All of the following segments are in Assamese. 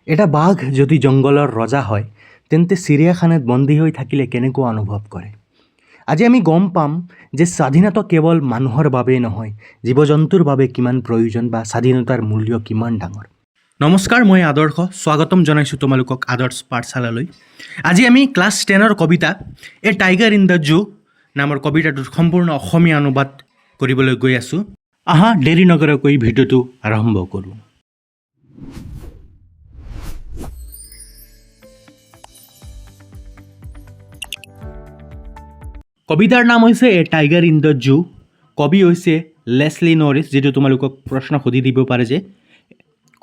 এটা বাঘ যদি জংঘলৰ ৰজা হয় তেন্তে চিৰিয়াখানাত বন্দী হৈ থাকিলে কেনেকুৱা অনুভৱ কৰে। আজি আমি গম পাম যে স্বাধীনতা কেৱল মানুহৰ বাবেই নহয়, জীৱ জন্তুৰ বাবে কিমান প্ৰয়োজন বা স্বাধীনতাৰ মূল্য কিমান ডাঙৰ। নমস্কাৰ, মই আদৰ্শ, স্বাগতম জনাইছোঁ তোমালোকক আদৰ্শ পাঠশালালৈ। আজি আমি ক্লাছ 10ৰ কবিতা a tiger in the zoo নামৰ কবিতাটোৰ সম্পূৰ্ণ অসমীয়া অনুবাদ কৰিবলৈ গৈ আছোঁ। আহা দেৰি নকৰাকৈ ভিডিঅ'টো আৰম্ভ কৰোঁ। কবিতাৰ নাম হৈছে a tiger in the zoo. কবি হৈছে লেছলি নৰিছ, যিটো তোমালোকক প্ৰশ্ন সুধি দিব পাৰে যে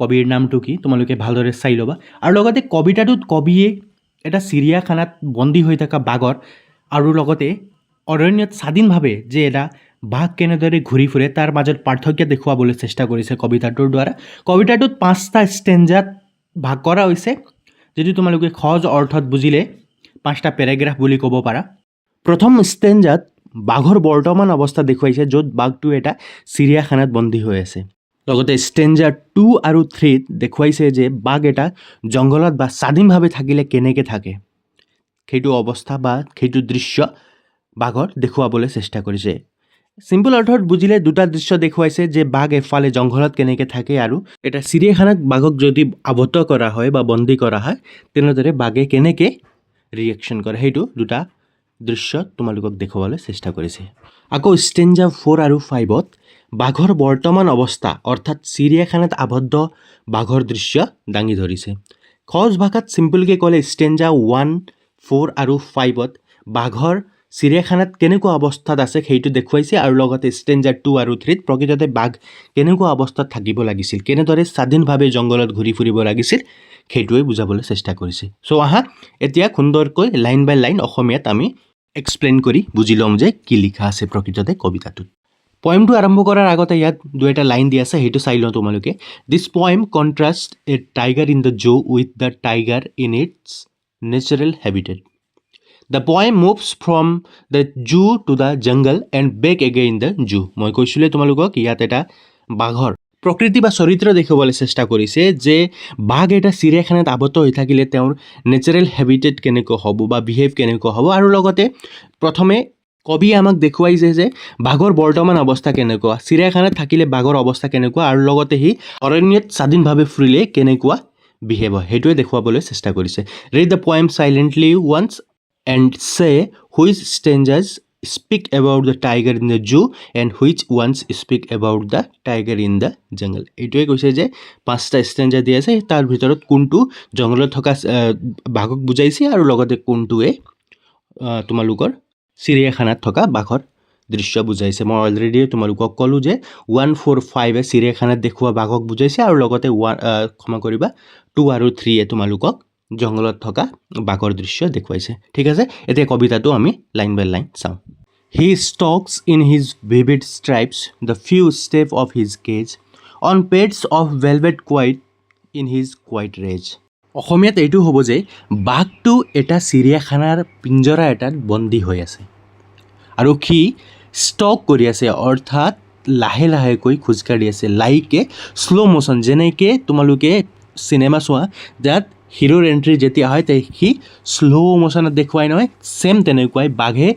কবিৰ নামটো কি, তোমালোকে ভালদৰে চাই ল'বা। আৰু লগতে কবিতাটোত কবিয়ে এটা চিৰিয়াখানাত বন্দী হৈ থকা বাঘৰ আৰু লগতে অৰণ্যত স্বাধীনভাৱে যে এটা বাঘ কেনেদৰে ঘূৰি ফুৰে তাৰ মাজত পাৰ্থক্য দেখুৱাবলৈ চেষ্টা কৰিছে কবিতাটোৰ দ্বাৰা। কবিতাটোত 5টা ষ্টেঞ্জাত ভাগ কৰা হৈছে, যিটো তোমালোকে সহজ অৰ্থত বুজিলে 5টা পেৰাগ্ৰাফ বুলি ক'ব পাৰা। প্ৰথম ষ্টেঞ্জাত বাঘৰ বৰ্তমান অৱস্থা দেখুৱাইছে, য'ত বাঘটো এটা চিৰিয়াখানাত বন্দী হৈ আছে। লগতে ষ্টেঞ্জা 2 আৰু 3ত দেখুৱাইছে যে বাঘ এটা জংঘলত বা স্বাধীনভাৱে থাকিলে কেনেকৈ থাকে, সেইটো অৱস্থা বা সেইটো দৃশ্য বাঘৰ দেখুৱাবলৈ চেষ্টা কৰিছে। চিম্পল অৰ্থত বুজিলে দুটা দৃশ্য দেখুৱাইছে, যে বাঘ এফালে জংঘলত কেনেকৈ থাকে আৰু এটা চিৰিয়াখানাত বাঘক যদি আবদ্ধ কৰা হয় বা বন্দী কৰা হয় তেনেদৰে বাঘে কেনেকৈ ৰিয়েকশ্যন কৰে, সেইটো দুটা দৃশ্য তোমালোকক দেখুৱাবলৈ চেষ্টা কৰিছে। আকৌ ষ্টেঞ্জা 4 আৰু 5ত বাঘৰ বৰ্তমান অৱস্থা অৰ্থাৎ চিৰিয়াখানাত আবদ্ধ বাঘৰ দৃশ্য দাঙি ধৰিছে। সহজ ভাষাত চিম্পলকৈ ক'লে ষ্টেঞ্জা 1, 4 আৰু 5ত বাঘৰ চিৰিয়াখানাত কেনেকুৱা অৱস্থাত আছে সেইটো দেখুৱাইছে, আৰু লগতে ষ্টেঞ্জা 2 আৰু 3ত প্ৰকৃততে বাঘ কেনেকুৱা অৱস্থাত থাকিব লাগিছিল, কেনেদৰে স্বাধীনভাৱে জংঘলত ঘূৰি ফুৰিব লাগিছিল সেইটোৱে বুজাবলৈ চেষ্টা কৰিছে। চ' আহা এতিয়া সুন্দৰকৈ লাইন বাই লাইন অসমীয়াত আমি এক্সপ্লেইন কৰি বুজি ল'ম যে কি লিখা আছে প্ৰকৃততে কবিতাটোত। পয়েমটো আৰম্ভ কৰাৰ আগতে ইয়াত দুটা লাইন দি আছে, সেইটো চাই লওঁ তোমালোকে। This poem contrast a tiger in the zoo with the tiger in its natural habitat. The poem moves from the zoo to the jungle and back again the zoo. মই কৈছিলোঁ তোমালোকক ইয়াত এটা বাঘৰ প্ৰকৃতি বা চৰিত্ৰ দেখিবলৈ চেষ্টা কৰিছে, যে বাঘ এটা চিৰিয়াখানাত আবদ্ধ হৈ থাকিলে তেওঁৰ নেচাৰেল হেবিটেট কেনেকুৱা হ'ব বা বিহেভ কেনেকুৱা হ'ব, আৰু লগতে প্ৰথমে কবিয়ে আমাক দেখুৱাইছে যে বাঘৰ বৰ্তমান অৱস্থা কেনেকুৱা, চিৰিয়াখানাত থাকিলে বাঘৰ অৱস্থা কেনেকুৱা, আৰু লগতে সি অৰণ্যত স্বাধীনভাৱে ফুৰিলে কেনেকুৱা বিহেভ হয় সেইটোৱে দেখুৱাবলৈ চেষ্টা কৰিছে। Read the poem silently once and say which stanzas speak about the tiger in the zoo and which ones speak about the tiger in the jungle. এইটোৱে কৈছে যে 5টা ষ্টেঞ্জা দি আছে, তাৰ ভিতৰত কোনটো জংঘলত থকা বাঘক বুজাইছে আৰু লগতে কোনটোৱে তোমালোকৰ চিৰিয়াখানাত থকা বাঘৰ দৃশ্য বুজাইছে। মই অলৰেডি তোমালোকক ক'লোঁ যে 1, 4, 5 চিৰিয়াখানাত দেখুওৱা বাঘক বুজাইছে, আৰু লগতে 2 আৰু 3 তোমালোকক জংঘলত থকা বাঘৰ দৃশ্য দেখুৱাইছে। ঠিক আছে, এতিয়া কবিতাটো আমি লাইন বাই লাইন চাওঁ। He stalks in his vivid stripes the few steps of his cage on pads of velvet quiet in his quiet rage. অসমীয়াত এইটো হ'ব যে বাঘটো এটা চিৰিয়াখানাৰ পিঞ্জৰা এটাত বন্দী হৈ আছে, আৰু সি ষ্টক কৰি আছে অৰ্থাৎ লাহে লাহেকৈ খোজকাঢ়ি আছে, লাইকে শ্ল' মোশ্যন। যেনেকৈ তোমালোকে চিনেমা চোৱা, যাত হিৰোৰ এণ্ট্ৰি যেতিয়া হয় সি শ্ল' মোশ্যনত দেখুৱাই নহয়, ছেম তেনেকুৱাই বাঘে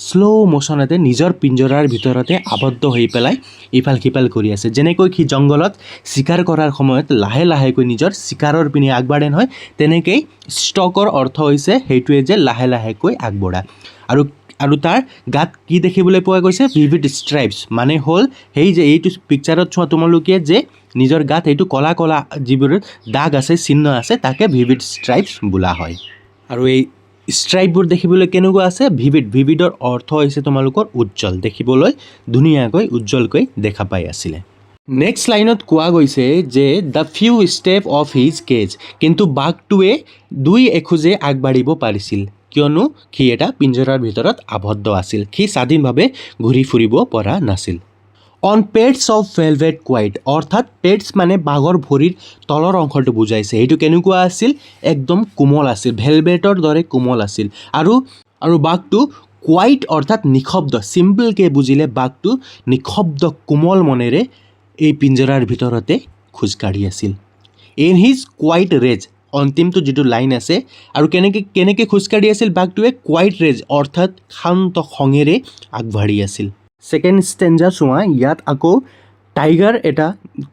শ্ল' মোশ্যনতে নিজৰ পিঞ্জৰাৰ ভিতৰতে আবদ্ধ হৈ পেলাই ইফাল সিফাল কৰি আছে। যেনেকৈ সি জংঘলত চিকাৰ কৰাৰ সময়ত লাহে লাহেকৈ নিজৰ চিকাৰৰ পিনে আগবাঢ়ে নহয়, তেনেকৈ ষ্টকৰ অৰ্থ হৈছে সেইটোৱে যে লাহে লাহেকৈ আগবঢ়া। আৰু তাৰ গাত কি দেখিবলৈ পোৱা গৈছে, ভিভিড ষ্ট্ৰাইপছ, মানে হ'ল সেই যে এইটো পিকচাৰত চোৱা তোমালোকে যে নিজৰ গাত এইটো কলা কলা যিবোৰ দাগ আছে, চিহ্ন আছে, তাকে ভিভিড ষ্ট্ৰাইপছ বোলা হয়। আৰু এই ষ্ট্ৰাইপবোৰ দেখিবলৈ কেনেকুৱা আছে, ভিভিডৰ অৰ্থ হৈছে তোমালোকৰ উজ্জ্বল, দেখিবলৈ ধুনীয়াকৈ উজ্জ্বলকৈ দেখা পাই আছিলে। নেক্সট লাইনত কোৱা গৈছে যে the few steps of his cage, কিন্তু বাঘটোৱে 2 এখোজে আগবাঢ়িব পাৰিছিল, কিয়নো সি এটা পিঞ্জৰাৰ ভিতৰত আবদ্ধ আছিল, সি স্বাধীনভাৱে ঘূৰি ফুৰিব পৰা নাছিল। On pads of velvet quiet, অৰ্থাৎ পেডছ মানে বাঘৰ ভৰিৰ তলৰ অংশটো বুজাইছে, সেইটো কেনেকুৱা আছিল, একদম কোমল আছিল, ভেলভেটৰ দৰে কোমল আছিল। আৰু বাঘটো কোৱাইট অৰ্থাৎ নিশব্দ, চিম্পলকৈ বুজিলে বাঘটো নিশব্দ কোমল মনেৰে এই পিঞ্জৰাৰ ভিতৰতে খোজকাঢ়ি আছিল। ইন হিজ কোৱাইট ৰেজ, অন্তিমটো যিটো লাইন আছে, আৰু কেনেকৈ খোজকাঢ়ি আছিল বাঘটোৱে, কোৱাইট ৰেজ অৰ্থাৎ শান্ত খঙেৰে আগবাঢ়ি আছিল। ছেকেণ্ড ষ্টেঞ্জা চোৱা, ইয়াত আকৌ টাইগাৰ এটা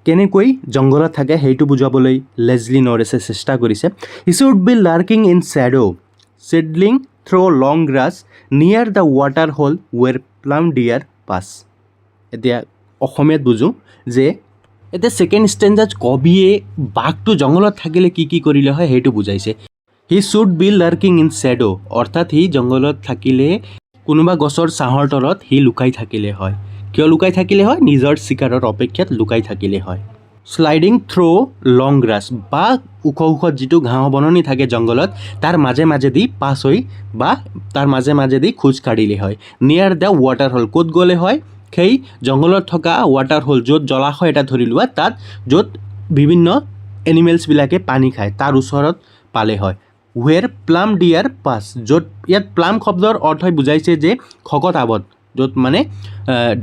কেনেকৈ জংঘলত থাকে সেইটো বুজাবলৈ লেছলি নৰেছে চেষ্টা কৰিছে। He should be lurking in shadow, ছিডলিং through long grass near the water hole where plump deer pass. এতিয়া অসমীয়াত বুজোঁ যে এতিয়া ছেকেণ্ড ষ্টেঞ্জাত কবিয়ে বাঘটো জংঘলত থাকিলে কি কি কৰিলে হয় সেইটো বুজাইছে। He should be lurking in shadow, অৰ্থাৎ সি জংঘলত থাকিলে কোনোবা গছৰ ছাঁহৰ তলত সি লুকাই থাকিলে হয়। কিয় লুকাই থাকিলে হয়? নিজৰ চিকাৰৰ অপেক্ষাত লুকাই থাকিলে হয়। শ্লাইডিং থ্ৰু লং গ্ৰাছ, বা ওখ ওখ যিটো ঘাঁহ বননি থাকে জংঘলত, তাৰ মাজে মাজেদি পাছ হৈ বা তাৰ মাজে মাজেদি খোজ কাঢ়িলে হয়। নিয়াৰ দ্য ৱাটাৰ হল, ক'ত গ'লে হয়? সেই জংঘলত থকা ৱাটাৰ হল, য'ত জলাশয় এটা ধৰি লোৱা, তাত য'ত বিভিন্ন এনিমেলছবিলাকে পানী খায় তাৰ ওচৰত পালে হয়। ৱেৰ প্লাম ডিয়াৰ পাছ, য'ত ইয়াত প্লাম শব্দৰ অৰ্থই বুজাইছে যে খকত আৱত, য'ত মানে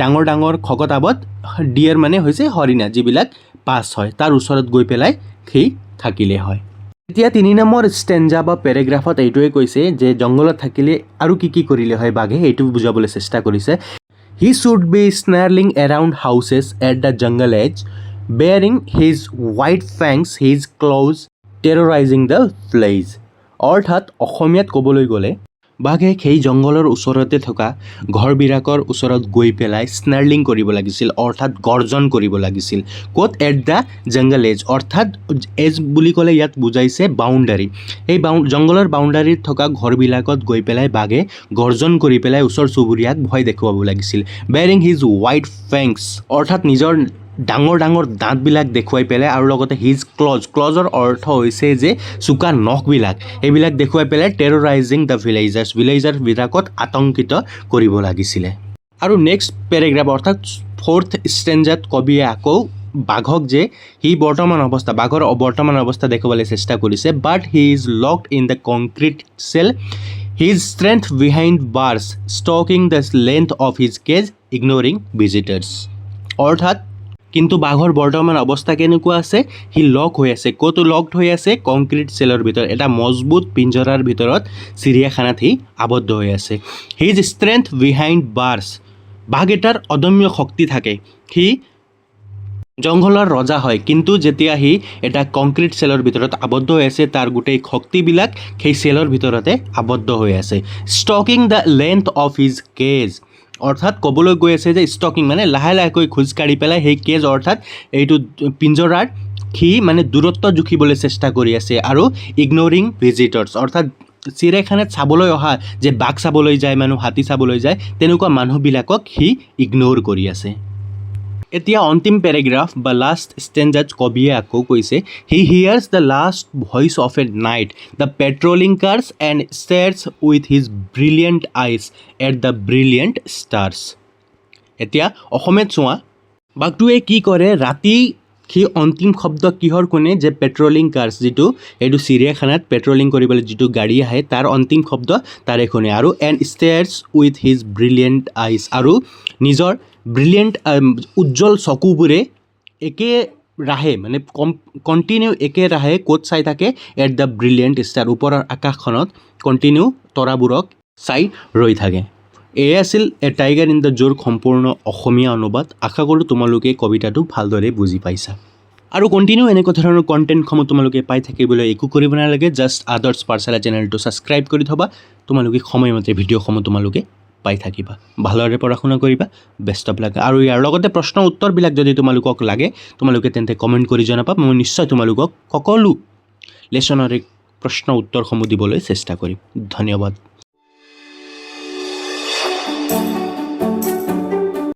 ডাঙৰ ডাঙৰ খকত আৱত, ডিয়াৰ মানে হৈছে হৰিণা, যিবিলাক পাছ হয় তাৰ ওচৰত গৈ পেলাই সেই থাকিলে হয়। এতিয়া 3 নম্বৰ ষ্টেঞ্জা বা পেৰেগ্ৰাফত এইটোৱে কৈছে যে জংঘলত থাকিলে আৰু কি কি কৰিলে হয় বাঘে, এইটো বুজাবলৈ চেষ্টা কৰিছে। He should be snarling around houses at the jungle edge, baring his white fangs, his claws, terrorising the village. অৰ্থাৎ অসমীয়াত ক'বলৈ গ'লে বাঘে সেই জংঘলৰ ওচৰতে থকা ঘৰবিলাকৰ ওচৰত গৈ পেলাই স্নাৰলিং কৰিব লাগিছিল, অৰ্থাৎ গৰ্জন কৰিব লাগিছিল। ক'ত? এট দ্য জংগল এজ, অৰ্থাৎ এজ বুলি ক'লে ইয়াত বুজাইছে বাউণ্ডাৰী। এই জংঘলৰ বাউণ্ডাৰীত থকা ঘৰবিলাকত গৈ পেলাই বাঘে গৰ্জন কৰি পেলাই ওচৰ চুবুৰীয়াক ভয় দেখুৱাব লাগিছিল। বেয়াৰিং হিজ হোৱাইট ফেংছ, অৰ্থাৎ নিজৰ ডাঙৰ ডাঙৰ দাঁতবিলাক দেখুৱাই পেলাই, আৰু লগতে হিজ ক্লজৰ অৰ্থ হৈছে যে চোকা নখবিলাক, এইবিলাক দেখুৱাই পেলাই টেৰৰাইজিং দ্য ভিলেজাৰ্ছবিলাকত আতংকিত কৰিব লাগিছিলে। আৰু নেক্সট পেৰেগ্ৰাফ অৰ্থাৎ 4th ষ্টেঞ্জাত কবিয়ে আকৌ বাঘক যে সি বাঘৰ বৰ্তমান অৱস্থা দেখুৱাবলৈ চেষ্টা কৰিছে। But he is locked in the concrete cell, his strength behind bars, stalking the length of his cage, ignoring visitors. অৰ্থাৎ কিন্তু বাঘৰ বৰ্তমান অৱস্থা কেনেকুৱা আছে? সি লক হৈ আছে। ক'ত লকড হৈ আছে? কংক্ৰিট চেলৰ ভিতৰত, এটা মজবুত পিঞ্জৰাৰ ভিতৰত চিৰিয়াখানাত সি আবদ্ধ হৈ আছে। হিজ ষ্ট্ৰেংথ বিহাইণ্ড বাৰ্ছ, বাঘ এটাৰ অদম্য শক্তি থাকে, সি জংঘলৰ ৰজা হয়, কিন্তু যেতিয়া সি এটা কংক্ৰিট চেলৰ ভিতৰত আবদ্ধ হৈ আছে, তাৰ গোটেই শক্তিবিলাক সেই চেলৰ ভিতৰতে আবদ্ধ হৈ আছে। Stalking the length of his cage, অৰ্থাৎ ক'বলৈ গৈ আছে যে ষ্টকিং মানে লাহে লাহেকৈ খোজকাঢ়ি পেলাই সেই কেজ অৰ্থাৎ এইটো পিঞ্জৰাৰ সি মানে দূৰত্ব জুখিবলৈ চেষ্টা কৰি আছে। আৰু ইগনৰিং ভিজিটৰ্ছ, অৰ্থাৎ চিৰিয়াখানাত চাবলৈ অহা যে বাঘ চাবলৈ যায় মানুহ, হাতী চাবলৈ যায়, তেনেকুৱা মানুহবিলাকক সি ইগন'ৰ কৰি আছে। এতিয়া অন্তিম পেৰেগ্ৰাফ বা লাষ্ট ষ্টেঞ্জাত কবিয়ে আকৌ কৈছে, he hears the last voice of a night, the patrolling cars and stares with his brilliant eyes at the brilliant stars. এতিয়া অসমীয়াত চোৱা, বাঘটোৱে কি কৰে? ৰাতি সি অন্তিম শব্দ কিহৰ শুনে? যে পেট্ৰলিং কাৰ্ছ, যিটো এইটো চিৰিয়াখানাত পেট্ৰলিং কৰিবলৈ যিটো গাড়ী আহে তাৰ অন্তিম শব্দ তাৰে শুনে। আৰু and stares with his brilliant আইজ, আৰু নিজৰ ব্ৰিলিয়েণ্ট উজ্জ্বল চকুবোৰে একেৰাহে মানে কণ্টিনিউ একেৰাহে ক'ত চাই থাকে? এট দ্য ব্ৰিলিয়েণ্ট ষ্টাৰ, ওপৰৰ আকাশখনত কণ্টিনিউ তৰাবোৰক চাই ৰৈ থাকে। এয়ে আছিল এ টাইগাৰ ইন দ্য জুৰ সম্পূৰ্ণ অসমীয়া অনুবাদ। আশা কৰোঁ তোমালোকে কবিতাটো ভালদৰে বুজি পাইছা। আৰু কণ্টিনিউ এনেকুৱা ধৰণৰ কণ্টেণ্টসমূহ তোমালোকে পাই থাকিবলৈ একো কৰিব নালাগে, জাষ্ট আদাৰ্ছ পাঠশালা চেনেলটো ছাবস্ক্ৰাইব কৰি থ'বা। তোমালোকে সময়মতে ভিডিঅ'সমূহ তোমালোকে পাই থাকিবা। ভালদৰে পঢ়া শুনা কৰিবা। Best of luck. আৰু ইয়াৰ লগতে প্ৰশ্ন উত্তৰবিলাক যদি তোমালোকক লাগে, তোমালোকে তেন্তে কমেণ্ট কৰি জনাবা। মই নিশ্চয় তোমালোকক সকলো লেচনৰে প্ৰশ্ন উত্তৰসমূহ দিবলৈ চেষ্টা কৰিম। ধন্যবাদ।